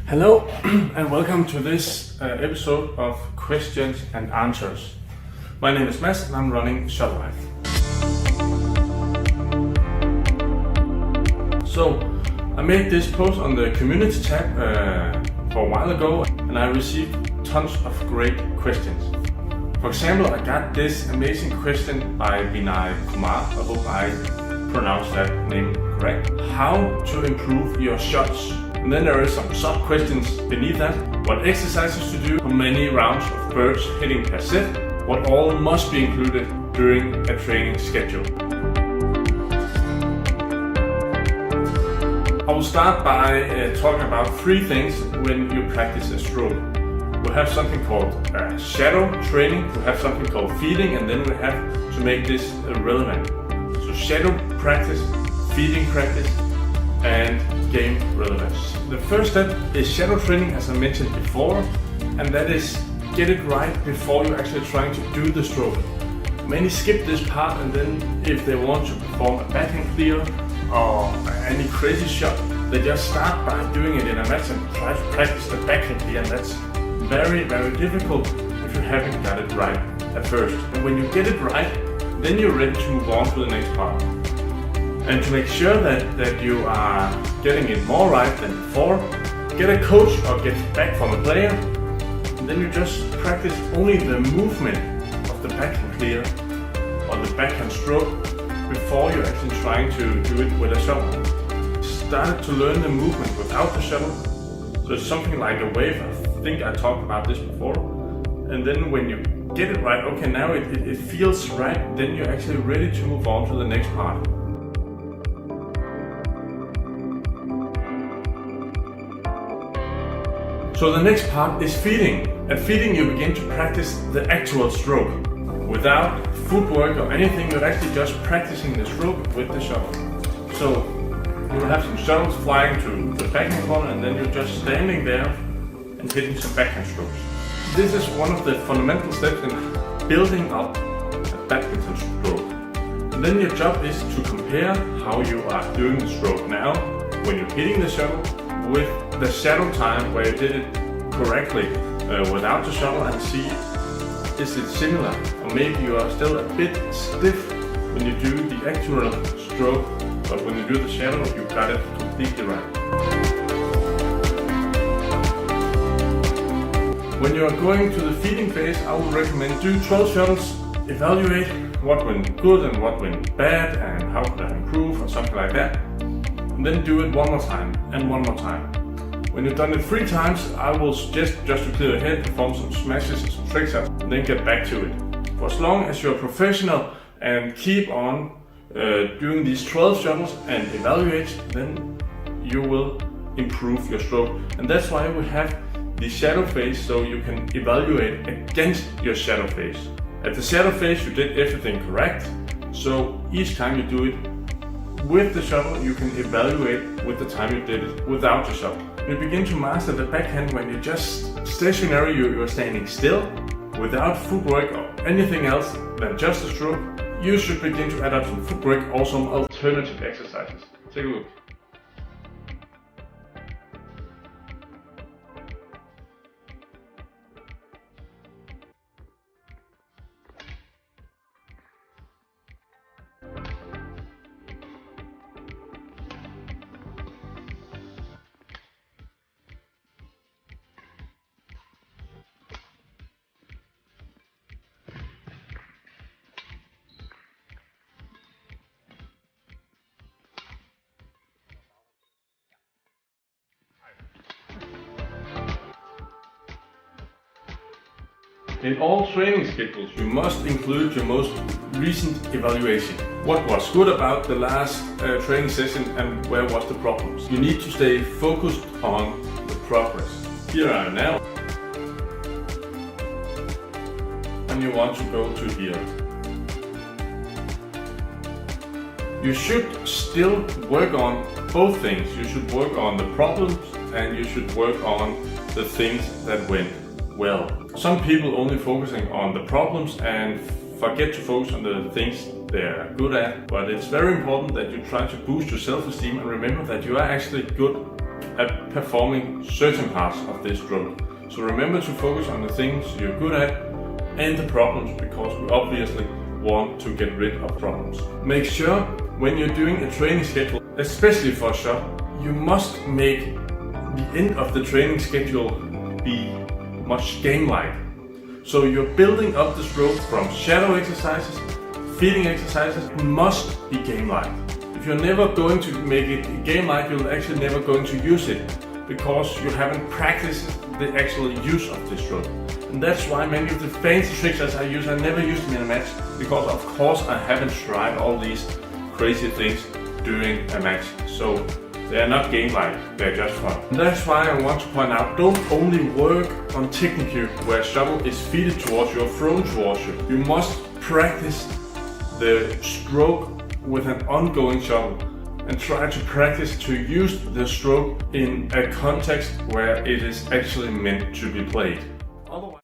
Hello and welcome to this episode of Questions and Answers. My name is Mads and I'm running Shuttle Life. So I made this post on the community tab for a while ago and I received tons of great questions. For example, I got this amazing question by Vinay Kumar, I hope I pronounced that name correct. How to improve your shots? And then there are some sub-questions beneath that. What exercises to do, how many rounds of birds hitting per set, what all must be included during a training schedule. I will start by talking about three things when you practice a stroke. We have something called shadow training, we have something called feeding, and then we have to make this relevant. So shadow practice, feeding practice, and game relevance. The first step is shadow training, as I mentioned before, and that is get it right before you're actually trying to do the stroke. Many skip this part, and then if they want to perform a backhand clear or any crazy shot, they just start by doing it in a match and try to practice the backhand clear, and that's very, very difficult if you haven't got it right at first. And when you get it right, then you're ready to move on to the next part. And to make sure that you are getting it more right than before, get a coach or get feedback from a player, and then you just practice only the movement of the backhand clear or the backhand stroke before you're actually trying to do it with a shuttle. Start to learn the movement without the shuttle. So it's something like a wave. I think I talked about this before. And then when you get it right, okay, now it feels right, then you're actually ready to move on to the next part. So the next part is feeding. At feeding you begin to practice the actual stroke. Without footwork or anything, you're actually just practicing the stroke with the shuttle. So you will have some shuttles flying to the backhand corner and then you're just standing there and hitting some backhand strokes. This is one of the fundamental steps in building up a badminton stroke. And then your job is to compare how you are doing the stroke now when you're hitting the shuttle with the shadow time where you did it correctly without the shuttle, and see is it similar, or maybe you are still a bit stiff when you do the actual stroke, but when you do the shadow you got it completely right. When you are going to the feeding phase, I would recommend do 12 shuttles, evaluate what went good and what went bad and how could I improve or something like that. And then do it one more time and one more time. When you've done it 3 times, I will suggest, just to clear your head, perform some smashes and some trick shots, and then get back to it. For as long as you're professional and keep on doing these 12 shuttles and evaluate, then you will improve your stroke. And that's why we have the shadow phase, so you can evaluate against your shadow phase. At the shadow phase, you did everything correct, so each time you do it with the shuttle, you can evaluate with the time you did it without the shuttle. You begin to master the backhand when you're just stationary, you're standing still, without footwork or anything else than just a stroke. You should begin to add up some footwork or some alternative exercises. Take a look. In all training schedules, you must include your most recent evaluation. What was good about the last training session and where was the problems. You need to stay focused on the progress. Here I am now, and you want to go to here. You should still work on both things. You should work on the problems and you should work on the things that went well. Some people only focusing on the problems and forget to focus on the things they're good at, but it's very important that you try to boost your self-esteem and remember that you are actually good at performing certain parts of this stroke. So remember to focus on the things you're good at and the problems, because we obviously want to get rid of problems. Make sure when you're doing a training schedule, especially for a shuttle, you must make the end of the training schedule be much game-like. So you're building up the stroke from shadow exercises, feeding exercises, must be game-like. If you're never going to make it game-like, you're actually never going to use it, because you haven't practiced the actual use of this stroke. And that's why many of the fancy tricks as I never use them in a match, because of course I haven't tried all these crazy things during a match. So they are not game-like, they're just fun. And that's why I want to point out, don't only work on technique where shuttle is feeded towards you or thrown towards you. You must practice the stroke with an ongoing shuttle and try to practice to use the stroke in a context where it is actually meant to be played. Otherwise